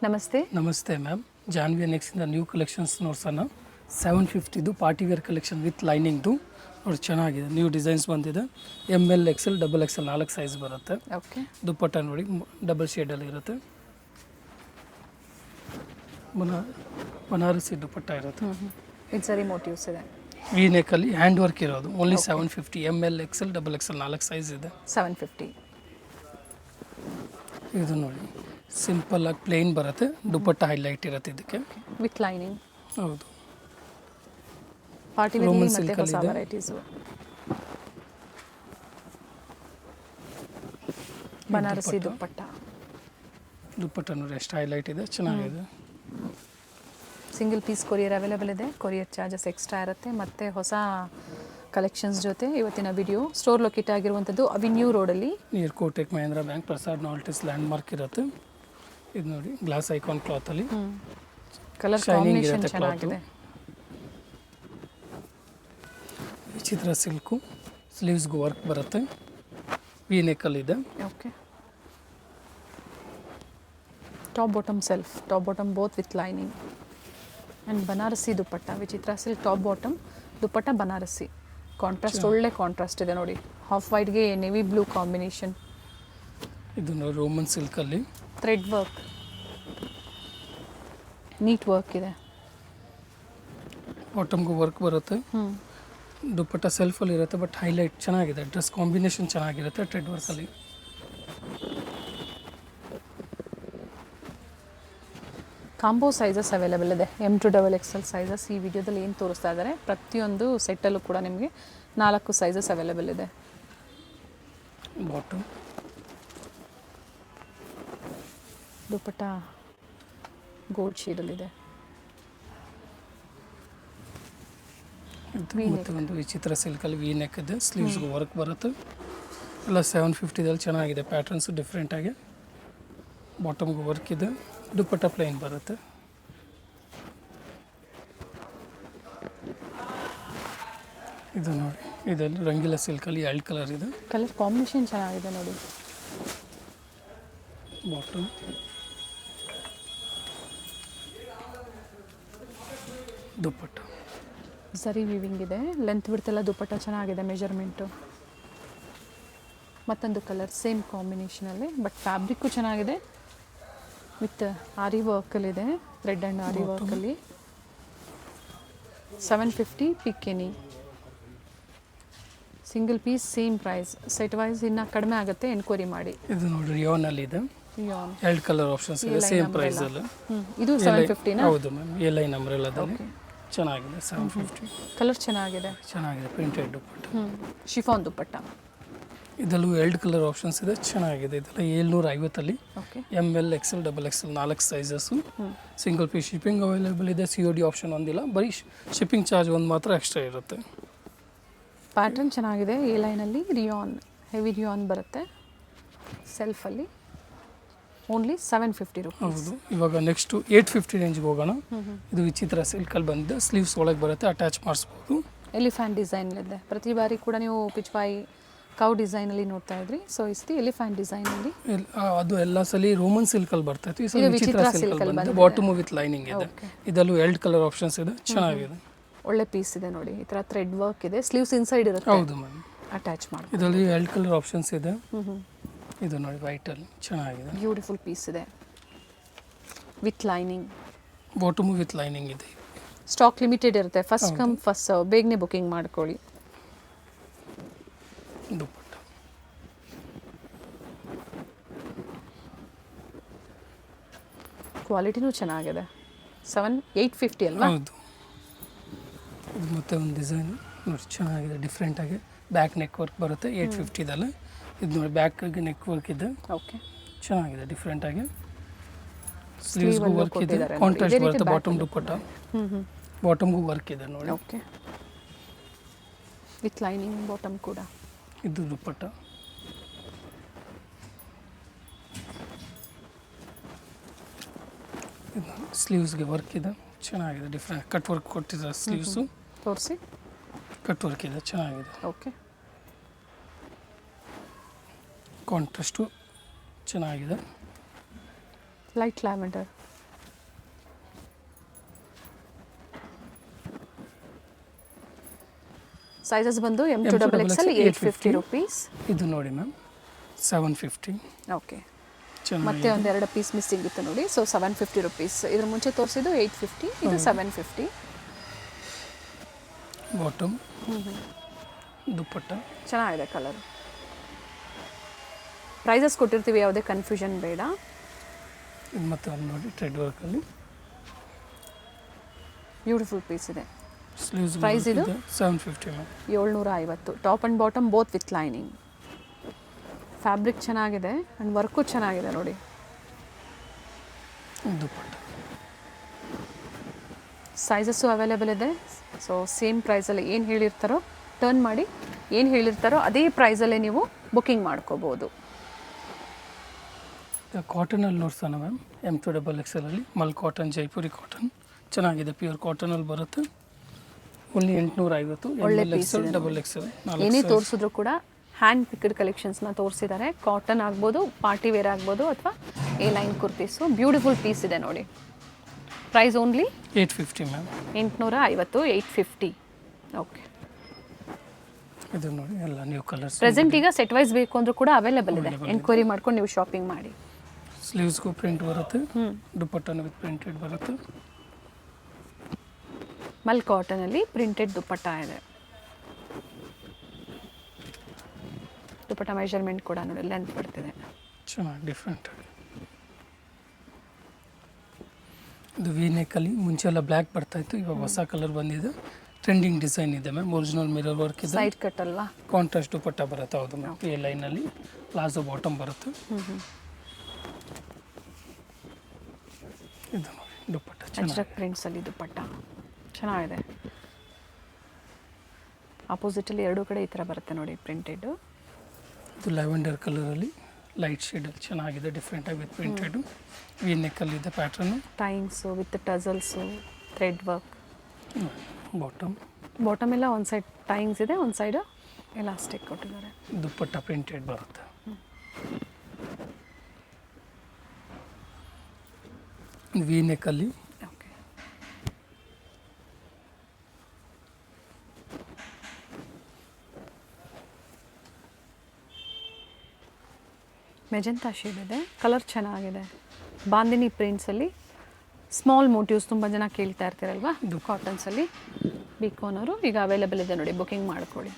ನಮಸ್ತೆ. ನಮಸ್ತೆ ಮ್ಯಾಮ್. ಜಾನ್ವಿ ನೆಕ್ಸ್ಟಿಂದ ನ್ಯೂ ಕಲೆಕ್ಷನ್ಸ್ ನೋಡ್ಸೋಣ. 750 ಪಾರ್ಟಿ ವೇರ್ ಕಲೆಕ್ಷನ್ ವಿತ್ ಲೈನಿಂಗ್ದು ನೋಡಿ, ಚೆನ್ನಾಗಿದೆ. ನ್ಯೂ ಡಿಸೈನ್ಸ್ ಬಂದಿದೆ. ML XL XXL 4 ಸೈಜ್ ಬರುತ್ತೆ. ಓಕೆ. ದುಪ್ಪಟ್ಟ ನೋಡಿ ಡಬಲ್ ಶೇಡಲ್ಲಿ ಇರುತ್ತೆ. ಬನಾರಸಿ ದುಪ್ಪಟ್ಟ ಇರುತ್ತೆ. ಇದು ಸರಿ ಮೋಟಿವ್ಸ್ ಇದೆ. ಈ ನೆಕ್ಕಲ್ಲಿ ಹ್ಯಾಂಡ್ ವರ್ಕ್ ಇರೋದು. Only 750. ML XL XXL 4 size ಇದೆ. 750. ಇದು ನೋಡಿ ಸಿಂಪಲ್ ಆಗಿ ಪ್ಲೇನ್ ಬರುತ್ತೆ. ದುಪ್ಪಟ್ಟ ಹೈಲೈಟ್ ಇರುತ್ತೆ ಇದಕ್ಕೆ ವಿತ್ ಲೈನಿಂಗ್. ಹೌದು. ಪಾರ್ಟಿ ವೇರ್ ಮತ್ತೆ ಹೊಸ ವೆರೈಟೀಸ್. ಬನಾರಸಿ ದುಪ್ಪಟ್ಟ. ದುಪ್ಪಟ್ಟ ನೋಡಿ ಎಷ್ಟು ಹೈಲೈಟ್ ಇದೆ, ಚೆನ್ನಾಗಿದೆ. ಸಿಂಗಲ್ ಪೀಸ್ ಕೊರಿಯರ್ ಅವೈಲೇಬಲ್ ಇದೆ. ಕೊರಿಯರ್ ಚಾರ್ಜಸ್ ಎಕ್ಸ್ಟ್ರಾ ಇರುತ್ತೆ. ಮತ್ತು ಹೊಸ ಕಲೆಕ್ಷನ್ಸ್ ಜೊತೆ ಇವತ್ತಿನ ವಿಡಿಯೋ. ಸ್ಟೋರ್ ಲೊಕೇಟ್ ಆಗಿರುವಂಥದ್ದು ಅವಿನ್ಯೂ ರೋಡಲ್ಲಿ, ನಿಯರ್ ಕೋಟೆಕ್ ಮಹೇಂದ್ರ ಬ್ಯಾಂಕ್, ಪ್ರಸಾದ್ ನಾಲ್ಟಿಸ್ ಲ್ಯಾಂಡ್ ಮಾರ್ಕ್ ಇರುತ್ತೆ. ಇದು ನೋಡಿ ಗ್ಲಾಸ್ ಐಕಾನ್ ಕ್ಲಾತಲ್ಲಿ ಕಲರ್ ಕಾಂಬಿನೇಷನ್ ಚೆನ್ನಾಗಿದೆ. ವಿಚಿತ್ರ ಸಿಲ್ಕು, ಸ್ಲೀವ್ಸ್ಗೂ ವರ್ಕ್ ಬರುತ್ತೆ. ವಿ ನೆಕ್ಕಲ್ಲಿದೆ. Okay. Top bottom self, top bottom both with lining and Banarasi dupatta. Vichitra silk top bottom, dupatta Banarasi. Contrast ಒಳ್ಳೆ ಕಾಂಟ್ರಾಸ್ಟ್ ಇದೆ ನೋಡಿ. ಹಾಫ್ ವೈಟ್ಗೆ ನೆವಿ ಬ್ಲೂ ಕಾಂಬಿನೇಷನ್. ಇದು ನೋಡಿ ರೋಮನ್ ಸಿಲ್ಕಲ್ಲಿ ಥ್ರೆಡ್ ವರ್ಕ್, ನೀಟ್ ವರ್ಕ್ ಇದೆ. ಬಾಟಮ್ಗೂ ವರ್ಕ್ ಬರುತ್ತೆ. ದುಪ್ಪಟ್ಟ ಸೆಲ್ಫಲ್ಲಿ ಇರುತ್ತೆ, ಬಟ್ ಹೈಲೈಟ್ ಚೆನ್ನಾಗಿದೆ. ಡ್ರೆಸ್ ಕಾಂಬಿನೇಷನ್ ಚೆನ್ನಾಗಿರುತ್ತೆ ಥ್ರೆಡ್ ವರ್ಕಲ್ಲಿ. ಕಾಂಬೋ ಸೈಜಸ್ ಅವೈಲೇಬಲ್ ಇದೆ. M to XXL ಸೈಜಸ್ ಈ ವಿಡಿಯೋದಲ್ಲಿ ಏನು ತೋರಿಸ್ತಾ ಇದ್ದಾರೆ, ಪ್ರತಿಯೊಂದು ಸೆಟ್ಟಲ್ಲೂ ಕೂಡ ನಿಮಗೆ 4 ಸೈಜಸ್ ಅವೈಲೇಬಲ್ ಇದೆ. ಬಾಟಮ್ ದುಪ್ಪಟ್ಟ ಗೋಲ್ಡ್ ಶೇಡಲ್ಲಿದೆ. ಮತ್ತು ಒಂದು ವಿಚಿತ್ರ ಸಿಲ್ಕಲ್ಲಿ ವಿ ನೆಕ್ ಇದೆ. ಸ್ಲೀವ್ಸ್ಗೂ ವರ್ಕ್ ಬರುತ್ತೆ. ಎಲ್ಲ 750ದಲ್ಲಿ ಚೆನ್ನಾಗಿದೆ. ಪ್ಯಾಟರ್ನ್ಸು ಡಿಫ್ರೆಂಟಾಗಿ. ಬಾಟಮ್ಗೂ ವರ್ಕ್ ಇದೆ. ದುಪ್ಪಟ್ಟ ಪ್ಲೈನ್ ಬರುತ್ತೆ. ಇದು ನೋಡಿ, ಇದರಲ್ಲಿ ರಂಗಿಲ ಸಿಲ್ಕಲ್ಲಿ 2 ಕಲರ್ ಇದೆ. ಕಲರ್ ಕಾಂಬಿನೇಷನ್ ಚೆನ್ನಾಗಿದೆ ನೋಡಿ. ಬಾಟಮ್ ದುಪ್ಪಟ್ಟ ಸರಿ ವೀವಿಂಗ್ ಇದೆ. ಲೆಂತ್ ಬಿಡ್ತೆಲ್ಲ ದುಪ್ಪಟ್ಟ ಚೆನ್ನಾಗಿದೆ. ಮೆಜರ್ಮೆಂಟು ಮತ್ತೊಂದು ಕಲರ್ ಸೇಮ್ ಕಾಂಬಿನೇಷನಲ್ಲಿ, ಬಟ್ ಫ್ಯಾಬ್ರಿಕ್ಕು ಚೆನ್ನಾಗಿದೆ. ವಿತ್ ಆರಿ ವರ್ಕಲ್ಲಿದೆ. ಥ್ರೆಡ್ ಆ್ಯಂಡ್ ಆರಿ ವರ್ಕಲ್ಲಿ 750 pick any. Single piece same price. Set wise ಇನ್ನೂ ಕಡಿಮೆ ಆಗುತ್ತೆ, ಎನ್ಕ್ವೈರಿ ಮಾಡಿ. ಇದು ನೋಡಿ ರಿಯೋನಲ್ಲಿ ಇದೆ. ರಿಯಾನ್ 2 ಕಲರ್ ಆಪ್ಷನ್ಸ್ ಇದೆ ಸೇಮ್ ಪ್ರೈಸಲ್ಲಿ. ಇದು 750ನಾ? ಹೌದು ಮ್ಯಾಮ್. ಎಲ್ ಐ ನಂಬ್ರೆಲ್ಲದಲ್ಲಿ ಚೆನ್ನಾಗಿದೆ. 750. ಕಲರ್ ಚೆನ್ನಾಗಿದೆ. ಪ್ರಿಂಟೆಡ್ ದುಪ್ಪಟ್ಟ. ಶಿಫಾನ್ ದುಪ್ಪಟ್ಟ. ಇದರಲ್ಲೂ 2 ಕಲರ್ ಆಪ್ಷನ್ಸ್ ಇದೆ, ಚೆನ್ನಾಗಿದೆ. ಇದೆಲ್ಲ 750ಅಲ್ಲಿ. Okay. ML XL XXL 4 sizes. Single piece shipping available ಇದೆ. COD ಆಪ್ಷನ್ ಒಂದಿಲ್ಲ, ಬರೀ ಶಿಪ್ಪಿಂಗ್ ಚಾರ್ಜ್ ಒಂದು ಮಾತ್ರ ಎಕ್ಸ್ಟ್ರಾ ಇರುತ್ತೆ. ಪ್ಯಾಟರ್ನ್ ಚೆನ್ನಾಗಿದೆ. ಎ ಲೈನಲ್ಲಿ ರಿಯಾನ್, ಹೆವಿ ರಿಯಾನ್ ಬರುತ್ತೆ. ಸೆಲ್ಫಲ್ಲಿ ಓನ್ಲಿ 750 ರೂಪೀಸ್. ಹೌದು. ಇವಾಗ ನೆಕ್ಸ್ಟು 850 ರೇಂಜ್ಗೆ ಹೋಗೋಣ. ಇದು ವಿಚಿತ್ರ ಸಿಲ್ಕಲ್ಲಿ ಬಂದಿದೆ. ಸ್ಲೀವ್ಸ್ ಒಳಗೆ ಬರುತ್ತೆ, ಅಟ್ಯಾಚ್ ಮಾಡಿಸ್ಬೋದು. ಎಲಿಫ್ಯಾಂಟ್ ಡಿಸೈನ್ ಇದೆ. ಪ್ರತಿ ಬಾರಿ ಕೂಡ ನೀವು ಪಿಚ್ವಾಯಿ ಕೌ ಡಿಸೈನಲ್ಲಿ ನೋಡ್ತಾ ಇದ್ರಿ. ಸೊ ಇಸ್ತಿ ಎಲಿಫ್ಯಾಂಟ್ ಡಿಸೈನಲ್ಲಿ. ಅದು ಎಲ್ಲ ಸಲ ರೋಮನ್ ಸಿಲ್ಕಲ್ಲಿ ಬರ್ತೈತಿ. ಈ ಸಲ ವಿಚಿತ್ರ ಸಿಲ್ಕಲ್ಲಿ ಬಂದಿದೆ. ಬಾಟಮ್ ವಿತ್ ಲೈನಿಂಗ್ ಇದೆ. ಇದರಲ್ಲೂ 2 ಕಲರ್ ಆಪ್ಷನ್ಸ್ ಇದೆ, ಚೆನ್ನಾಗಿದೆ. ಒಳ್ಳೆ ಪೀಸ್ ಇದೆ ನೋಡಿ. ಈ ಥರ ಥ್ರೆಡ್ ವರ್ಕ್ ಇದೆ. ಸ್ಲೀವ್ಸ್ ಇನ್ಸೈಡ್ ಇರುತ್ತೆ. ಹೌದು ಮ್ಯಾಮ್. ಅಟ್ಯಾಚ್ ಮಾಡಿ. ಇದರಲ್ಲಿ 2 ಕಲರ್ ಆಪ್ಷನ್ಸ್ ಇದೆ. ಇದು ನೋಡಿ ವೈಟಲ್ಲಿ ಚೆನ್ನಾಗಿದೆ. ಬ್ಯೂಟಿಫುಲ್ ಪೀಸ್ ಇದೆ with lining. Bottom with lining ಇದೆ. ಸ್ಟಾಕ್ ಲಿಮಿಟೆಡ್ ಇರುತ್ತೆ. First come first serve. ಬೇಗನೆ ಬುಕಿಂಗ್ ಮಾಡ್ಕೊಳ್ಳಿ. ದುಪ್ಪಟ್ಟ ಕ್ವಾಲಿಟಿನೂ ಚೆನ್ನಾಗಿದೆ. 850 ಅಲ್ವಾ? ಹೌದು. ಇದು ಮತ್ತೆ ಒಂದು ಡಿಸೈನ್ ನೋಡಿ, ಚೆನ್ನಾಗಿದೆ. ಡಿಫ್ರೆಂಟಾಗಿ ಬ್ಯಾಕ್ ನೆಕ್ ವರ್ಕ್ ಬರುತ್ತೆ. 850ದಲ್ಲಿ. ಇದು ನೋಡಿ ಬ್ಯಾಕ್ಗೆ ನೆಕ್ ವರ್ಕ್ ಇದೆ. ಓಕೆ. ಚೆನ್ನಾಗಿದೆ. ಡಿಫ್ರೆಂಟಾಗಿ ಸ್ಲೀವ್ಸ್ಗೂ ವರ್ಕ್ ಇದೆ. ಕಾಂಟ್ರಾಸ್ಟ್ ಬರುತ್ತೆ. ಬಾಟಮ್ ದುಪ್ಪಟ್ಟ. ಬಾಟಮ್ಗೂ ವರ್ಕ್ ಇದೆ ನೋಡಿ. ಓಕೆ. ವಿತ್ ಲೈನಿಂಗ್ ಬಾಟಮ್ ಕೂಡ. ಇದು ದುಪ್ಪಟ್ಟ. ಸ್ಲೀವ್ಸ್ಗೆ ವರ್ಕ್ ಇದೆ, ಚೆನ್ನಾಗಿದೆ. ಡಿಫ್ರೆಂಟ್ ಕಟ್ ವರ್ಕ್ ಕೊಟ್ಟಿದ್ದಾರೆ ಸ್ಲೀವ್ಸು. ತೋರಿಸಿ. ಕಟ್ ವರ್ಕ್ ಇದೆ, ಚೆನ್ನಾಗಿದೆ. ಓಕೆ. ಕಾಂಟ್ರಾಸ್ಟು ಚೆನ್ನಾಗಿದೆ. ಲೈಟ್ ಲ್ಯಾವೆಂಡರ್ ಸೈಜಸ್ ಬಂದು M2XXL 850 ರುಪೀಸ್. ಇದು ನೋಡಿ ಮ್ಯಾಮ್ 750. ಓಕೆ, ಚೆನ್ನಾಗಿ ಮತ್ತೆ ಒಂದೆರಡು ಪೀಸ್ ಮಿಸ್ಸಿಂಗ್ ಇತ್ತು ನೋಡಿ. So 750 rupees. ಇದ್ರ ಮುಂಚೆ ತೋರಿಸಿದ್ದು 850, ಇದು 750. ಬಾಟಮ್ ದುಪ್ಪಟ್ಟ ಚೆನ್ನಾಗಿದೆ ಕಲರ್. ಪ್ರೈಸಸ್ ಕೊಟ್ಟಿರ್ತೀವಿ, ಯಾವುದೇ ಕನ್ಫ್ಯೂಷನ್ ಬೇಡ. ಇದು ಮತ್ತೆ ಒಂದು ನೋಡಿ ಥ್ರೆಡ್ ವರ್ಕಲ್ಲಿ ಬ್ಯೂಟಿಫುಲ್ ಪೀಸ್ ಇದೆ. ಸ್ಲೀವ್ಸ್ ಪ್ರೈಸ್ ಇದು 750 ma'am. 750. Top and bottom both with lining. Fabric ಚೆನ್ನಾಗಿದೆ ಆ್ಯಂಡ್ ವರ್ಕು ಚೆನ್ನಾಗಿದೆ ನೋಡಿ. ದುಪ್ಪಟ್ಟ ಸೈಜಸ್ಸು ಅವೈಲೇಬಲ್ ಇದೆ. ಸೊ ಸೇಮ್ ಪ್ರೈಸಲ್ಲಿ ಏನು ಹೇಳಿರ್ತಾರೋ ಟರ್ನ್ ಮಾಡಿ, ಏನು ಹೇಳಿರ್ತಾರೋ ಅದೇ ಪ್ರೈಸಲ್ಲೇ ನೀವು ಬುಕ್ಕಿಂಗ್ ಮಾಡ್ಕೋಬೋದು. ಕಾಟನಲ್ಲಿ ನೋಡ್ಸೋಣ ಮ್ಯಾಮ್. M2XXL ಅಲ್ಲಿ ಮಲ್ ಕಾಟನ್, ಜೈಪುರಿ ಕಾಟನ್ ಚೆನ್ನಾಗಿದೆ. ಪ್ಯೂರ್ ಕಾಟನಲ್ಲಿ ಬರುತ್ತೆ. ಓನ್ಲಿ 850. ಒಳ್ಳೆ ML ಪೀಸ್ XL, ಇದೆ. XXL ಏನೇ ತೋರಿಸಿದ್ರು ಕೂಡ ಹ್ಯಾಂಡ್ ಪಿಕ್ಡ್ ಕಲೆಕ್ಷನ್ಸ್ನ ತೋರಿಸಿದ್ದಾರೆ. ಕಾಟನ್ ಆಗ್ಬೋದು, ಪಾರ್ಟಿ ವೇರ್ ಆಗ್ಬೋದು, ಅಥವಾ A line kurtis. Beautiful piece ಇದೆ ನೋಡಿ. Price only 850 ma'am. 850, 850. ಓಕೆ, ಇದು ನೋಡಿ ಎಲ್ಲ ನ್ಯೂ ಕಲರ್ಸ್. ಪ್ರೆಸೆಂಟ್ ಈಗ ಸೆಟ್ ವೈಸ್ ಬೇಕು ಅಂದ್ರೂ ಕೂಡ ಅವೈಲೇಬಲ್ ಇದೆ. ಎನ್ಕ್ವೈರಿ ಮಾಡ್ಕೊಂಡು ನೀವು ಶಾಪಿಂಗ್ ಮಾಡಿ. ಸ್ಲೀವ್ಸ್ಗೂ ಪ್ರಿಂಟ್ ಬರುತ್ತೆ, ದುಪ್ಪಟ್ಟನ ವಿತ್ ಪ್ರಿಂಟೆಡ್ ಬರುತ್ತೆ. ಮಲ್ ಕಾಟನಲ್ಲಿ ಪ್ರಿಂಟೆಡ್ ದುಪ್ಪಟ್ಟ ಇದೆ. ದುಪ್ಪಟ್ಟ ಮೆಜರ್ಮೆಂಟ್ ಕೂಡ ನೋಡಿ ಲೆಂತ್ ಬರ್ತಿದೆ. ಚೆನ್ನಾಗಿ ಡಿಫ್ರೆಂಟ್ ಆಗಿ. ಇದು ವಿ ನೆಕ್ಕಲ್ಲಿ ಮುಂಚೆ ಎಲ್ಲ ಬ್ಲ್ಯಾಕ್ ಬರ್ತಾಯಿತ್ತು, ಇವಾಗ ಹೊಸ ಕಲರ್ ಬಂದಿದೆ. ಟ್ರೆಂಡಿಂಗ್ ಡಿಸೈನ್ ಇದೆ ಮ್ಯಾಮ್. ಒರಿಜಿನಲ್ ಮಿರರ್ ವರ್ಕ್ ಇದೆ. ಸೈಡ್ ಕಟ್ ಅಲ್ವಾ? ಕಾಂಟ್ರಾಸ್ಟ್ ದುಪ್ಪಟ್ಟ ಬರುತ್ತೆ. ಹೌದು ಮ್ಯಾಮ್. ಈ ಲೈನಲ್ಲಿ ಪ್ಲಾಜೋ ಬಾಟಮ್ ಬರುತ್ತೆ. ಇದು ನೋಡಿ ದುಪ್ಪಟ್ಟ ಅಜ್ರಕ್ ಪ್ರಿಂಟ್ಸಲ್ಲಿ ದುಪ್ಪಟ್ಟ ಚೆನ್ನಾಗಿದೆ. ಆಪೋಸಿಟಲ್ಲಿ ಎರಡೂ ಕಡೆ ಈ ಥರ ಬರುತ್ತೆ ನೋಡಿ ಪ್ರಿಂಟೆಡು. ಇದು ಲ್ಯಾವೆಂಡರ್ ಕಲರಲ್ಲಿ ಲೈಟ್ ಶೇಡಲ್ಲಿ ಚೆನ್ನಾಗಿದೆ, ಡಿಫ್ರೆಂಟಾಗಿ ವಿತ್ ಪ್ರಿಂಟೆಡು. ವಿ ನೆಕ್ಕಲ್ಲಿದೆ pattern. Tyings with tassels, thread work. Bottom ಎಲ್ಲ ಒಂದು ಸೈಡ್ ಟೈಂಗ್ಸ್ ಇದೆ, ಒಂದು ಸೈಡ್ ಎಲಾಸ್ಟಿಕ್ ಕೊಟ್ಟಿದ್ದಾರೆ. ದುಪ್ಪಟ್ಟ ಪ್ರಿಂಟೆಡ್ ಬರುತ್ತೆ. ವಿ ನೆಕ್ಕಲ್ಲಿ ಓಕೆ, ಮೆಜೆಂಟಾ ಶೇಡ್ ಇದೆ. ಕಲರ್ ಚೆನ್ನಾಗಿದೆ. ಬಾಂದಿನಿ ಪ್ರಿಂಟ್ಸಲ್ಲಿ ಸ್ಮಾಲ್ ಮೋಟಿವ್ಸ್ ತುಂಬ ಜನ ಕೇಳ್ತಾ ಇರ್ತೀರಲ್ವಾ ಕಾಟನ್ಸಲ್ಲಿ. ಬಿಕೋನವರು ಈಗ ಅವೈಲೇಬಲ್ ಇದೆ ನೋಡಿ, ಬುಕ್ಕಿಂಗ್ ಮಾಡ್ಕೊಳ್ಳಿ.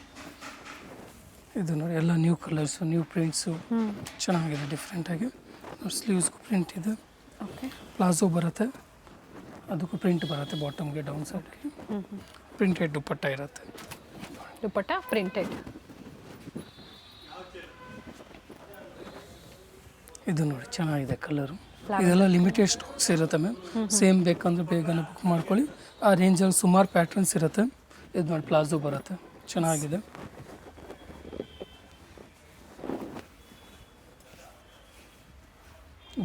ಇದು ನೋಡಿ ಎಲ್ಲ ನ್ಯೂ ಕಲರ್ಸು, ನ್ಯೂ ಪ್ರಿಂಟ್ಸು ಚೆನ್ನಾಗಿದೆ ಡಿಫ್ರೆಂಟಾಗಿ. ಸ್ಲೀವ್ಸ್ಗೂ ಪ್ರಿಂಟ್ ಇದೆ. ಓಕೆ, ಪ್ಲಾಜೋ ಬರುತ್ತೆ, ಅದಕ್ಕೂ ಪ್ರಿಂಟ್ ಬರುತ್ತೆ. ಬಾಟಮ್ಗೆ ಡೌನ್ ಸೈಡ್ಗೆ ಪ್ರಿಂಟೆಡ್ ದುಪ್ಪಟ್ಟ ಇರುತ್ತೆ. ದುಪ್ಪಟ್ಟ ಪ್ರಿಂಟೆಡ್. ಇದು ನೋಡಿ ಚೆನ್ನಾಗಿದೆ ಕಲರು. ಇದೆಲ್ಲ ಲಿಮಿಟೆಡ್ ಸ್ಟಾಕ್ಸ್ ಇರುತ್ತೆ ಮ್ಯಾಮ್. ಸೇಮ್ ಬೇಕಂದ್ರೆ ಬೇಗನೆ ಬುಕ್ ಮಾಡ್ಕೊಳ್ಳಿ. ಆ ರೇಂಜಲ್ಲಿ ಸುಮಾರು ಪ್ಯಾಟ್ರನ್ಸ್ ಇರುತ್ತೆ. ಇದು ನೋಡಿ ಪ್ಲಾಜೋ ಬರುತ್ತೆ, ಚೆನ್ನಾಗಿದೆ.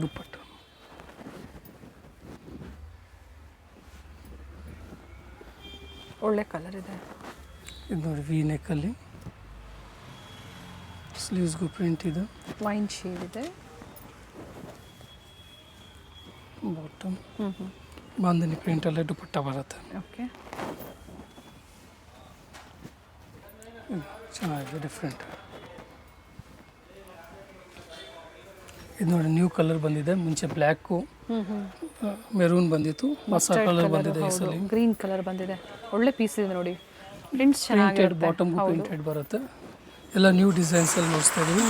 ದುಪ್ಪಟ್ಟ ಒಳ್ಳೆ ಕಲರ್ ಇದೆ. ಇದು ನೋಡಿ ವಿ ನೆಕ್ಕಲ್ಲಿ ಸ್ಲೀವ್ಸ್ಗೂ ಪ್ರಿಂಟ್ ಇದೆ. ವೈನ್ ಶೇಡ್ ಇದೆ. ಬಾಟಮ್ ಬಾಂಧನಿ ಪ್ರಿಂಟಲ್ಲೇ ದುಪ್ಪಟ್ಟ ಬರುತ್ತೆ. ಓಕೆ, ಚೆನ್ನಾಗಿದೆ ಡಿಫ್ರೆಂಟ್. ಇದು ನೋಡಿ ನ್ಯೂ ಕಲರ್ ಬಂದಿದೆ. ಮುಂಚೆ ಬ್ಲ್ಯಾಕು ಮೆರೂನ್ ಬಂದಿತ್ತು, ಹೊಸ ಕಲರ್ ಬಂದಿದೆ ಈ ಸಲ. ಗ್ರೀನ್ ಕಲರ್ ಬಂದಿದೆ. ಒಳ್ಳೆ ಪೀಸ್ ಇದೆ ನೋಡಿ. ಪ್ರಿಂಟ್ಸ್ ಪ್ರಿಂಟೆಡ್ ಚೆನ್ನಾಗಿದೆ. ಬಾಟಮ್ಗೂ ಪ್ರಿಂಟೆಡ್ ಬರುತ್ತೆ. ಎಲ್ಲ ನ್ಯೂ ಡಿಸೈನ್ಸಲ್ಲಿ ನೋಡ್ತಾ ಇದ್ದೀವಿ.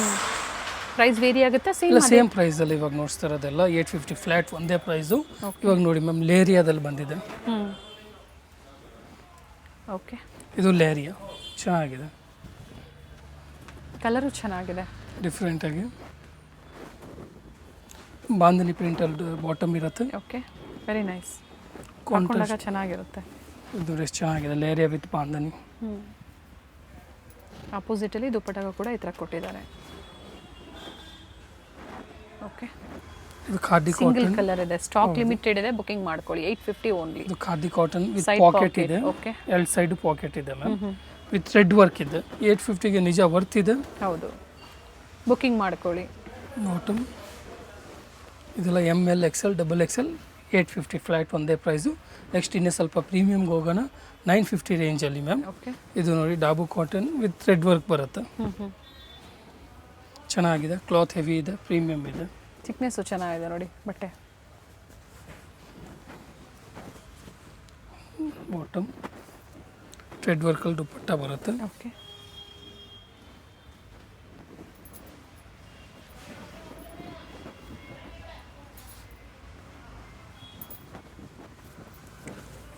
ಪ್ರೈಸ್ ವೇರಿ ಆಗುತ್ತೆ? ಇಲ್ಲ ಸೇಮ್ ಪ್ರೈಸಲ್ಲಿ ಇವಾಗ ನೋಡ್ತಾ ಇರೋದೆಲ್ಲ 850 ಫ್ಲ್ಯಾಟ್ ಒಂದೇ ಪ್ರೈಸು. ಇವಾಗ ನೋಡಿ ಮ್ಯಾಮ್ ಲೇರಿಯಾದಲ್ಲಿ ಬಂದಿದೆ. ಓಕೆ, ಇದು ಲೇರಿಯಾ ಚೆನ್ನಾಗಿದೆ. ಕಲರು ಚೆನ್ನಾಗಿದೆ ಡಿಫ್ರೆಂಟಾಗಿ. ಬಾಂಧನಿ ಪ್ರಿಂಟಲ್ಲಿ ಬಾಟಮ್ ಇರುತ್ತೆ. Okay, very nice. ಕಾಂಟ್ರಾಸ್ಟ್ ಚೆನ್ನಾಗಿರುತ್ತೆ. ಇದು ಎಷ್ಟು ಚೆನ್ನಾಗಿದೆ. ಲೇರಿಯಾ ವಿತ್ ಬಾಂಧನಿ. ಆಪೋಸಿಟಲ್ಲಿ ದುಪ್ಪಟ್ಟಾಗ ಕೂಡ ಈ ಥರ ಕೊಟ್ಟಿದ್ದಾರೆ. ಓಕೆ, ಇದು ಖಾದಿ ಸಿಂಗಲ್ ಕಾಟನ್. ಕಲರ್ ಇದೆ. ಸ್ಟಾಕ್ ಲಿಮಿಟೆಡ್ ಇದೆ, ಬುಕಿಂಗ್ ಮಾಡ್ಕೊಳ್ಳಿ. 850 ಓನ್ಲಿ. ಇದು khadi cotton with Side pocket pocket, ಇದೆ. okay. ಎರಡು ಸೈಡ್ ಪಾಕೆಟ್ ಇದೆ ಮ್ಯಾಮ್. ವಿತ್ ಥ್ರೆಡ್ ವರ್ಕ್ ಇದೆ. 850ಗೆ ನಿಜ ವರ್ತ್ ಇದೆ. ಹೌದು, ಬುಕಿಂಗ್ ಮಾಡ್ಕೊಳ್ಳಿ. ಬಾಟಮ್ ಇದೆಲ್ಲ ML XL XXL 850 ಫ್ಲ್ಯಾಟ್ ಒಂದೇ ಪ್ರೈಸು. ನೆಕ್ಸ್ಟ್ ಇನ್ನೂ ಸ್ವಲ್ಪ ಪ್ರೀಮಿಯಮ್ಗೆ ಹೋಗೋಣ. 950 ರೇಂಜಲ್ಲಿ ಮ್ಯಾಮ್. ಓಕೆ. ಇದು ನೋಡಿ ಡಾಬು ಕಾಟನ್ ವಿತ್ ಥ್ರೆಡ್ ವರ್ಕ್ ಬರುತ್ತೆ. ಚೆನ್ನಾಗಿದೆ, ಕ್ಲಾತ್ ಹೆವಿ ಇದೆ, ಪ್ರೀಮಿಯಮ್ ಇದೆ. ಥಿಕ್ನೆಸ್ಸು ಚೆನ್ನಾಗಿದೆ ನೋಡಿ ಬಟ್ಟೆ. ಬಾಟಮ್ ಥ್ರೆಡ್ ವರ್ಕಲ್ಲಿ ದುಪ್ಪಟ್ಟ ಬರುತ್ತೆ. ಓಕೆ.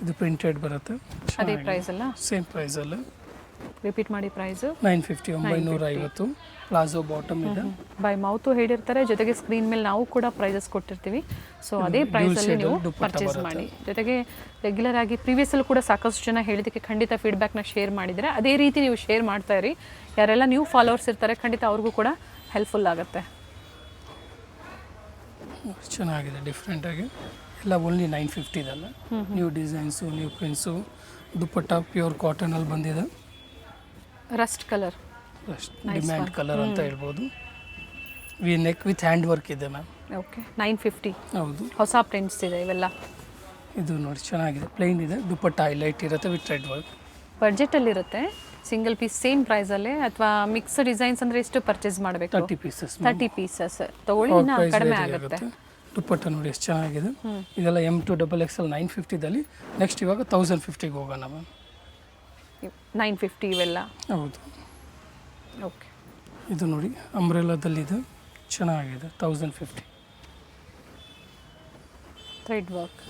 ಇದು ಪ್ರಿಂಟೆಡ್ ಬರುತ್ತೆ. ಅದೇ ಪ್ರೈಸ್ ಅಲ್ಲ? ಸೇಮ್ ಪ್ರೈಸಲ್ಲ. ರಿಪೀಟ್ ಮಾಡಿ ಪ್ರೈಸು. 950 950 ಪ್ಲಾಜೋ ಬಾಟಮ್ ಇದೆ. ಬೈ ಮೌತು ಹೇಳಿರ್ತಾರೆ, ಜೊತೆಗೆ ಸ್ಕ್ರೀನ್ ಮೇಲೆ ನಾವು ಕೂಡ ಪ್ರೈಸಸ್ ಕೊಟ್ಟಿರ್ತೀವಿ. ಸೊ ಅದೇ ಪ್ರೈಸಲ್ಲಿ ನೀವು ಪರ್ಚೇಸ್ ಮಾಡಿ. ಜೊತೆಗೆ ರೆಗ್ಯುಲರ್ ಆಗಿ ಪ್ರೀವಿಯಸ್ಸಲ್ಲೂ ಕೂಡ ಸಾಕಷ್ಟು ಜನ ಹೇಳಿದ್ದಕ್ಕೆ ಖಂಡಿತ ಫೀಡ್ಬ್ಯಾಕ್ನ ಶೇರ್ ಮಾಡಿದರೆ ಅದೇ ರೀತಿ ನೀವು ಶೇರ್ ಮಾಡ್ತಾ ಇರಿ. ಯಾರೆಲ್ಲ ನ್ಯೂ ಫಾಲೋವರ್ಸ್ ಇರ್ತಾರೆ ಖಂಡಿತ ಅವ್ರಿಗೂ ಕೂಡ ಹೆಲ್ಪ್ಫುಲ್ ಆಗುತ್ತೆ. ಚೆನ್ನಾಗಿದೆ, ಡಿಫ್ರೆಂಟಾಗಿ ಎಲ್ಲ ಓನ್ಲಿ 950 ಇದಲ್ಲ. New designs, new prints, dupatta pure ಕಾಟನಲ್ಲಿ ಬಂದಿದೆ. ರಸ್ಟ್ ಕಲರ್, ಡಿಮ್ಯಾಂಡ್ ಕಲರ್ ಅಂತ ಹೇಳ್ಬೋದು. V neck with hand work ಇದೆ ಮ್ಯಾಮ್. ಓಕೆ. 950. ಹೌದು, ಹೊಸ ಪ್ರಿಂಟ್ಸ್ ಇದೆ ಇವೆಲ್ಲ. ಇದು ನೋಡಿ ಚೆನ್ನಾಗಿದೆ, ಪ್ಲೈನ್ ಇದೆ, ದುಪ್ಪಟ್ಟ ಹೈಲೈಟ್ ಇರುತ್ತೆ ವಿತ್ ಥ್ರೆಡ್ ವರ್ಕ್. ಬಡ್ಜೆಟಲ್ಲಿರುತ್ತೆ, ಸಿಂಗಲ್ ಪೀಸ್ ಸೇಮ್ ಪ್ರೈಸಲ್ಲೇ, ಅಥವಾ ಮಿಕ್ಸ್ ಡಿಸೈನ್ಸ್ ಅಂದರೆ ಎಷ್ಟು ಪರ್ಚೇಸ್ ಮಾಡಬೇಕು? 30 ಪೀಸಸ್. 30 ಪೀಸಸ್ ತಗೊಳ್ಳಿ, ಇನ್ನೂ ಕಡಿಮೆ ಆಗುತ್ತೆ. ದುಪ್ಪಟ್ಟ ನೋಡಿ ಎಷ್ಟು ಚೆನ್ನಾಗಿದೆ. ಇದೆಲ್ಲ M2XXL 950ದಲ್ಲಿ. ನೆಕ್ಸ್ಟ್ ಇವಾಗ 1050ಗೆ ಹೋಗೋಣ ಮ್ಯಾಮ್. 950 ಇವೆಲ್ಲ. ಹೌದು. ಓಕೆ. ಇದು ನೋಡಿ ಅಂಬ್ರೆಲಾದಲ್ಲಿದೆ, ಚೆನ್ನಾಗಿದೆ, 1050. Thread work.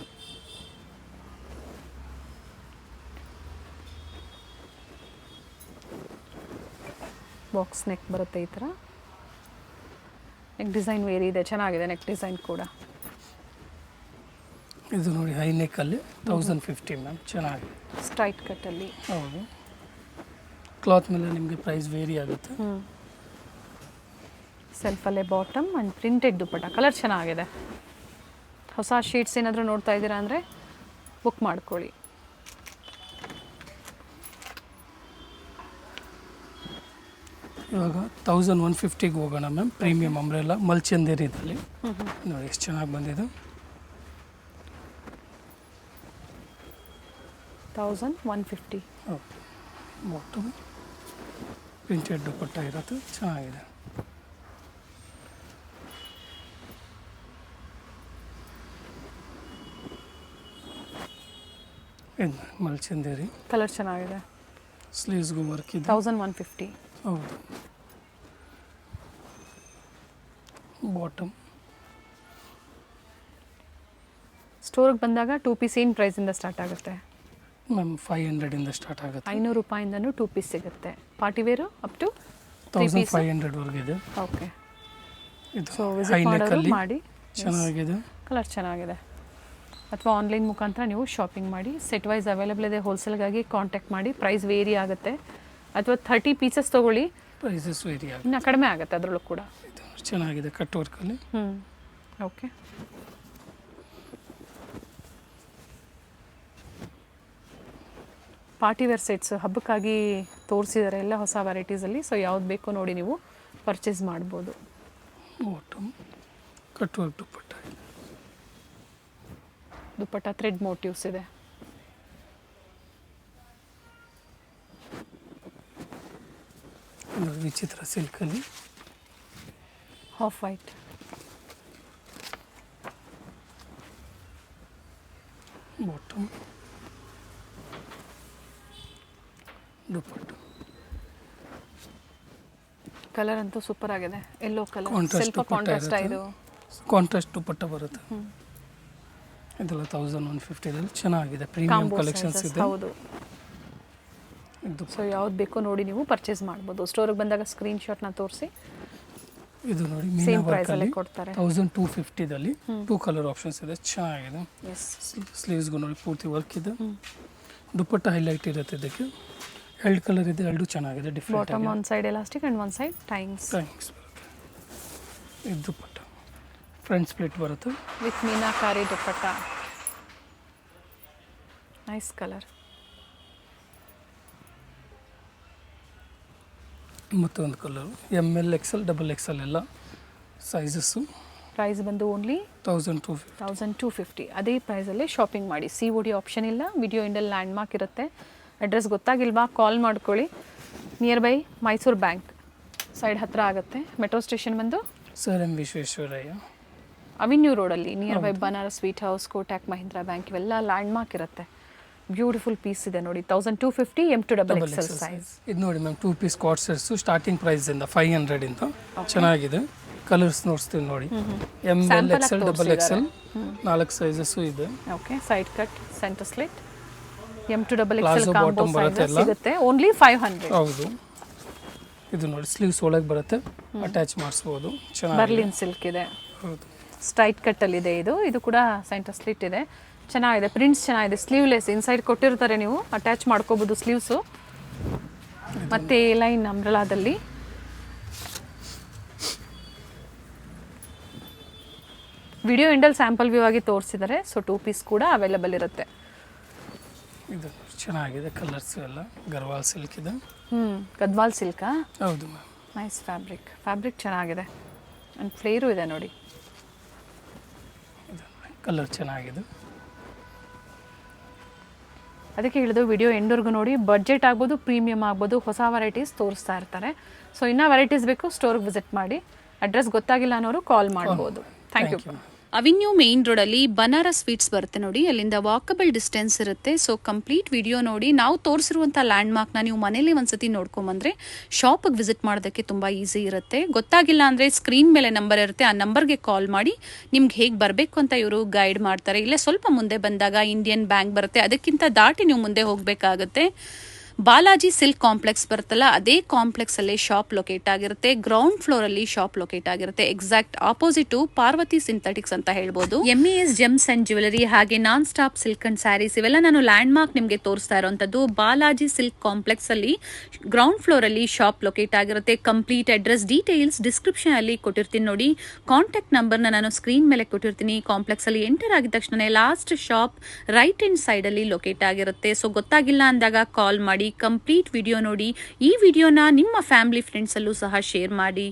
ಬಾಕ್ಸ್ ನೆಕ್ ಬರುತ್ತೆ ಈ ಥರ. ನೆಕ್ ಡಿಸೈನ್ ವೇರಿ ಇದೆ, ಚೆನ್ನಾಗಿದೆ ನೆಕ್ ಡಿಸೈನ್ ಕೂಡ. ಇದು ನೋಡಿ ಹೈ ನೆಕ್ಕಲ್ಲಿ 1050 ಮ್ಯಾಮ್, ಚೆನ್ನಾಗಿದೆ. ಸ್ಟ್ರೈಟ್ ಕಟ್ಟಲ್ಲಿ. ಹೌದು, ಕ್ಲಾತ್ ಮೇಲೆ ನಿಮಗೆ ಪ್ರೈಸ್ ವೇರಿ ಆಗುತ್ತೆ. ಸೆಲ್ಫಲ್ಲೇ bottom and printed dupatta. Colour ಚೆನ್ನಾಗಿದೆ. ಹೊಸ ಶೇಡ್ಸ್ ಏನಾದರೂ ನೋಡ್ತಾ ಇದ್ದೀರಾ ಅಂದರೆ ಬುಕ್ ಮಾಡ್ಕೊಳ್ಳಿ. ಇವಾಗ 1150ಗೆ ಹೋಗೋಣ ಮ್ಯಾಮ್. ಪ್ರೀಮಿಯಮ್ ಅಂಬ್ರೆಲ್ಲ ಮಲ್ಚಂದೇರಿದಲ್ಲಿ ನೋಡಿ ಎಷ್ಟು ಚೆನ್ನಾಗಿ ಬಂದಿದೆ. 1150. ಓಕೆ. ಬಾಟಮ್ ಪ್ರಿಂಟೆಡ್ ದುಪ್ಪಟ್ಟ ಇರುತ್ತೆ, ಚೆನ್ನಾಗಿದೆ. ಇದು ಮಲ್ಚಂದೇರಿ. ಕಲರ್ ಚೆನ್ನಾಗಿದೆ. ಸ್ಲೀವ್ಸ್ಗೂ ವರ್ಕ್ ಇದೆ. 1150. ಹೌದು. ಬಾಟಮ್ ಸ್ಟೋರಿಗೆ ಬಂದಾಗ 2 ಪೀಸ್ ಏನು ಪ್ರೈಸಿಂದ ಸ್ಟಾರ್ಟ್ ಆಗುತ್ತೆ ಮ್ಯಾಮ್? 500ಇಂದ ಸ್ಟಾರ್ಟ್ ಆಗುತ್ತೆ. 500 ರೂಪಾಯಿಂದನೂ 2 ಪೀಸ್ ಸಿಗುತ್ತೆ. ಪಾರ್ಟಿ ವೇರು ಅಪ್ ಟು 1500ವರೆಗಿದೆ. ಓಕೆ. ಇದು ಸೊ ಹೈ ವಿಸಿಟ್ ನೆಕ್ಕಲ್ಲಿ ಮಾಡಿ. ಚೆನ್ನಾಗಿದೆ. ಕಲರ್ ಚೆನ್ನಾಗಿದೆ. ಅಥವಾ ಆನ್ಲೈನ್ ಮುಖಾಂತರ ನೀವು ಶಾಪಿಂಗ್ ಮಾಡಿ. ಸೆಟ್ ವೈಸ್ ಅವೈಲೇಬಲ್ ಇದೆ, ಹೋಲ್ಸೇಲ್ಗಾಗಿ ಕಾಂಟ್ಯಾಕ್ಟ್ ಮಾಡಿ. ಪ್ರೈಸ್ ವೇರಿ ಆಗುತ್ತೆ. ಅಥವಾ 30 ಪೀಸಸ್ ತೊಗೊಳ್ಳಿ, ಪ್ರೈಸಸ್ ವೇರಿ ಆಗುತ್ತೆ, ಇನ್ನು ಕಡಿಮೆ ಆಗುತ್ತೆ ಅದರಲ್ಲೂ ಕೂಡ. ಇದು ಚೆನ್ನಾಗಿದೆ, ಕಟ್ ವರ್ಕಲ್ಲಿ. ಓಕೆ. ಪಾರ್ಟಿ ವೇರ್ ಸೆಟ್ಸ್ ಹಬ್ಬಕ್ಕಾಗಿ ತೋರಿಸಿದ್ದಾರೆ ಎಲ್ಲ ಹೊಸ ವೆರೈಟೀಸಲ್ಲಿ. ಸೊ ಯಾವ್ದು ಬೇಕೋ ನೋಡಿ ನೀವು ಪರ್ಚೇಸ್ ಮಾಡ್ಬೋದು. ಬಾಟಮ್ ಕಟ್ ವರ್ಕ್ ದುಪ್ಪಟ್ಟ. ದುಪ್ಪಟ್ಟ ಥ್ರೆಡ್ ಮೋಟಿವ್ಸ್ ಇದೆ. ವಿಚಿತ್ರ ಸಿಲ್ಕಲ್ಲಿ ಹಾಫ್ ವೈಟ್. ಬಾಟಮ್ ದುಪ್ಪಟ್ಟ. ಕಲರ್ ಅಂತೂ ಸೂಪರ್ ಆಗಿದೆ. ಎಲ್ಲೋ ಕಲರ್, ಕಾಂಟ್ರಾಸ್ಟ್ ಸ್ವಲ್ಪ ಕಾಂಟ್ರಾಸ್ಟ್ ಇದು. ಕಾಂಟ್ರಾಸ್ಟ್ ದುಪ್ಪಟ್ಟ ಬರುತ್ತೆ. ಇದೆಲ್ಲ 1150ದಲ್ಲಿ ಚೆನ್ನಾಗಿದೆ, ಪ್ರೀಮಿಯಂ ಕಲೆಕ್ಷನ್ಸ್ ಇದೆ. ಹೌದು. ಸೊ ಯಾವ್ದು ಬೇಕೋ ನೋಡಿ ನೀವು ಪರ್ಚೇಸ್ ಮಾಡ್ಬೋದು. ಸ್ಟೋರಿಗೆ ಬಂದಾಗ ಸ್ಕ್ರೀನ್ ಶಾಟ್ನ ತೋರಿಸಿ. ಇದು ನೋಡಿ ಸೇಮ್ ಪ್ರೈಸಲ್ಲಿ ಕೊಡ್ತಾರೆ. 1250ದಲ್ಲಿ 2 ಕಲರ್ ಆಪ್ಷನ್ಸ್ ಇದೆ, ಚೆನ್ನಾಗಿದೆ. ಸ್ಲೀವ್ಸ್ಗೂ ನೋಡಿ ಪೂರ್ತಿ ವರ್ಕ್ ಇದೆ. ದುಪ್ಪಟ್ಟ ಹೈಲೈಟ್ ಇರುತ್ತೆ ಇದಕ್ಕೆ. 2 ಕಲರ್ ಇದೆ, 2 ಚೆನ್ನಾಗಿದೆ, different. Bottom one side elastic and one side tyings ಬರುತ್ತೆ. ಇದು ದುಪ್ಪಟ್ಟ ಫ್ರಂಟ್ ಸ್ಪ್ಲಿಟ್ ಬರುತ್ತೆ with meenakari dupatta. Nice colour. ಮತ್ತೊಂದು ಕಲರು ML XL XXL ಎಲ್ಲ ಸೈಜಸ್ಸು ಪ್ರೈಸ್ ಬಂದು ಓನ್ಲಿ 1250. ಅದೇ ಪ್ರೈಸಲ್ಲೇ ಶಾಪಿಂಗ್ ಮಾಡಿ. COD ಆಪ್ಷನ್ ಇಲ್ಲ. ವಿಡಿಯೋ ಎಂಡಲ್ಲಿ ಲ್ಯಾಂಡ್ ಮಾರ್ಕ್ ಇರುತ್ತೆ. ಅಡ್ರೆಸ್ ಗೊತ್ತಾಗಿಲ್ವಾ ಕಾಲ್ ಮಾಡ್ಕೊಳ್ಳಿ. Near by Mysuru bank side ಹತ್ತಿರ ಆಗುತ್ತೆ. ಮೆಟ್ರೋ ಸ್ಟೇಷನ್ ಬಂದು ಸರ್ ಎಂ ವಿಶ್ವೇಶ್ವರಯ್ಯ ಅವಿನ್ಯೂ ರೋಡಲ್ಲಿ near by Banaras sweet house, Kotak Mahindra bank ಇವೆಲ್ಲ ಲ್ಯಾಂಡ್ ಮಾರ್ಕ್ ಇರುತ್ತೆ. ಬ್ಯೂಟಿಫುಲ್ ಪೀಸ್ ಇದೆ ನೋಡಿ, 1250 M2XXL ಸೈಜ್. ಇದು ನೋಡಿ ಮ್ಯಾಮ್ 2 ಪೀಸ್ ಕಾಟ್ ಸೆಟ್ಸು ಸ್ಟಾರ್ಟಿಂಗ್ ಪ್ರೈಸ್ ಇಂದ 500 ಇಂದ ಚೆನ್ನಾಗಿದೆ. ಕಲರ್ಸ್ ನೋಡ್ತೀವಿ ನೋಡಿ, ML XL XXL 4 ಸೈಜಸ್ಸು ಇದೆ. Okay, side cut centre slit M2XXL combo size ಸಿಗುತ್ತೆ ಓನ್ಲಿ 500. ಹೌದು, ಇದು ನೋಡಿ ಸ್ಲೀವ್ಸ್ ಒಳಗೆ ಬರುತ್ತೆ, ಅಟ್ಯಾಚ್ ಮಾಡಿಸ್ಬೋದು. ಚೆನ್ನಾಗಿ ಬರ್ಲಿನ್ ಸಿಲ್ಕ್ ಇದೆ. ಹೌದು, ಸ್ಟ್ರೈಟ್ ಕಟ್ಟಲ್ಲಿದೆ. ಇದು ಕೂಡ ಸೆಂಟರ್ ಸ್ಲಿಟ್ ಇದೆ. ಚೆನ್ನಾಗಿದೆ, ಪ್ರಿಂಟ್ಸ್ ಚೆನ್ನಾಗಿದೆ. ಸ್ಲೀವ್ಲೆಸ್ ಇನ್ಸೈಡ್ ಕೊಟ್ಟಿರ್ತಾರೆ, ನೀವು ಅಟ್ಯಾಚ್ ಮಾಡ್ಕೋಬೋದು ಸ್ಲೀವ್ಸು. ಮತ್ತು ಲೈನ್ ಅಂಬ್ರಲಾದಲ್ಲಿ ವಿಡಿಯೋ ಎಂಡಲ್ಲಿ ಸ್ಯಾಂಪಲ್ ವ್ಯೂ ಆಗಿ ತೋರಿಸಿದ್ದಾರೆ. ಸೊ 2 ಪೀಸ್ ಕೂಡ ಅವೈಲೇಬಲ್ ಇರುತ್ತೆ. ಇದು ಚೆನ್ನಾಗಿದೆ, ಕಲರ್ಸ್ ಎಲ್ಲ ಗರ್ವಾಲ್ ಸಿಲ್ಕ್ ಇದೆ. ಗದ್ವಾಲ್ ಸಿಲ್ಕಾ? ಹೌದು ಮ್ಯಾಮ್. ನೈಸ್ ಫ್ಯಾಬ್ರಿಕ್ ಚೆನ್ನಾಗಿದೆ. ಆ್ಯಂಡ್ ಫ್ಲೇರು ಇದೆ ನೋಡಿ, ಕಲರ್ ಚೆನ್ನಾಗಿದೆ. ಅದಕ್ಕೆ ಹೇಳಿದ್ರು ವಿಡಿಯೋ ಎಂಡ್ವರೆಗೂ ನೋಡಿ. ಬಡ್ಜೆಟ್ ಆಗ್ಬೋದು, ಪ್ರೀಮಿಯಮ್ ಆಗ್ಬೋದು, ಹೊಸ ವೆರೈಟೀಸ್ ತೋರಿಸ್ತಾ ಇರ್ತಾರೆ. ಸೊ ಇನ್ನೂ ವೆರೈಟೀಸ್ ಬೇಕು, ಸ್ಟೋರ್ಗೆ ವಿಸಿಟ್ ಮಾಡಿ. ಅಡ್ರೆಸ್ ಗೊತ್ತಾಗಿಲ್ಲ ಅನ್ನೋರು ಕಾಲ್ ಮಾಡ್ಬೋದು. Thank you. ಅವಿನ್ಯೂ ಮೇನ್ ರೋಡಲ್ಲಿ ಬನಾರಸ್ ಸ್ವೀಟ್ಸ್ ಬರುತ್ತೆ ನೋಡಿ, ಅಲ್ಲಿಂದ ವಾಕಬಲ್ ಡಿಸ್ಟೆನ್ಸ್ ಇರುತ್ತೆ. ಸೊ ಕಂಪ್ಲೀಟ್ ವಿಡಿಯೋ ನೋಡಿ. ನಾವು ತೋರಿಸಿರುವಂಥ ಲ್ಯಾಂಡ್ ಮಾರ್ಕ್ನ ನೀವು ಮನೇಲಿ ಒಂದ್ಸತಿ ನೋಡ್ಕೊಂಬಂದ್ರೆ ಶಾಪಿಗೆ ವಿಸಿಟ್ ಮಾಡೋದಕ್ಕೆ ತುಂಬ ಈಸಿ ಇರುತ್ತೆ. ಗೊತ್ತಾಗಿಲ್ಲ ಅಂದರೆ ಸ್ಕ್ರೀನ್ ಮೇಲೆ ನಂಬರ್ ಇರುತ್ತೆ, ಆ ನಂಬರ್ಗೆ ಕಾಲ್ ಮಾಡಿ ನಿಮ್ಗೆ ಹೇಗೆ ಬರಬೇಕು ಅಂತ ಇವರು ಗೈಡ್ ಮಾಡ್ತಾರೆ. ಇಲ್ಲೇ ಸ್ವಲ್ಪ ಮುಂದೆ ಬಂದಾಗ ಇಂಡಿಯನ್ ಬ್ಯಾಂಕ್ ಬರುತ್ತೆ, ಅದಕ್ಕಿಂತ ದಾಟಿ ನೀವು ಮುಂದೆ ಹೋಗಬೇಕಾಗುತ್ತೆ. ಬಾಲಾಜಿ ಸಿಲ್ಕ್ ಕಾಂಪ್ಲೆಕ್ಸ್ ಬರುತ್ತಲ್ಲ, ಅದೇ ಕಾಂಪ್ಲೆಕ್ಸ್ ಅಲ್ಲಿ ಶಾಪ್ ಲೊಕೇಟ್ ಆಗಿರುತ್ತೆ. ಗ್ರೌಂಡ್ ಫ್ಲೋರ್ ಅಲ್ಲಿ ಶಾಪ್ ಲೊಕೇಟ್ ಆಗಿರುತ್ತೆ. ಎಕ್ಸಾಕ್ಟ್ ಆಪೋಸಿಟ್ ಪಾರ್ವತಿ ಸಿಂಥೆಟಿಕ್ಸ್ ಅಂತ ಹೇಳ್ಬೋದು. MES ಜೆಮ್ಸ್ ಅಂಡ್ ಜ್ಯುವೆಲರಿ ಹಾಗೆ non stop silk and saris ಇವೆಲ್ಲ ನಾನು ಲ್ಯಾಂಡ್ ಮಾರ್ಕ್ ನಿಮಗೆ ತೋರಿಸ್ತಾ ಇರುವಂತದ್ದು. ಬಾಲಾಜಿ ಸಿಲ್ಕ್ ಕಾಂಪ್ಲೆಕ್ಸ್ ಅಲ್ಲಿ ಗ್ರೌಂಡ್ ಫ್ಲೋರ್ ಅಲ್ಲಿ ಶಾಪ್ ಲೊಕೇಟ್ ಆಗಿರುತ್ತೆ. ಕಂಪ್ಲೀಟ್ ಅಡ್ರೆಸ್ ಡೀಟೇಲ್ಸ್ ಡಿಸ್ಕ್ರಿಪ್ಷನ್ ಅಲ್ಲಿ ಕೊಟ್ಟಿರ್ತೀನಿ ನೋಡಿ. ಕಾಂಟ್ಯಾಕ್ಟ್ ನಂಬರ್ನ ನಾನು ಸ್ಕ್ರೀನ್ ಮೇಲೆ ಕೊಟ್ಟಿರ್ತೀನಿ. ಕಾಂಪ್ಲೆಕ್ಸ್ ಅಲ್ಲಿ ಎಂಟರ್ ಆಗಿದ ತಕ್ಷಣ last shop right hand side ಅಲ್ಲಿ ಲೊಕೇಟ್ ಆಗಿರುತ್ತೆ. ಸೊ ಗೊತ್ತಾಗಿಲ್ಲ ಅಂದಾಗ ಕಾಲ್ ಮಾಡಿ. ಕಂಪ್ಲೀಟ್ ವಿಡಿಯೋ ನೋಡಿ. ಈ ವಿಡಿಯೋನ ನಿಮ್ಮ ಫ್ಯಾಮಿಲಿ ಫ್ರೆಂಡ್ಸ್ ಅಲ್ಲೂ ಸಹ ಶೇರ್ ಮಾಡಿ.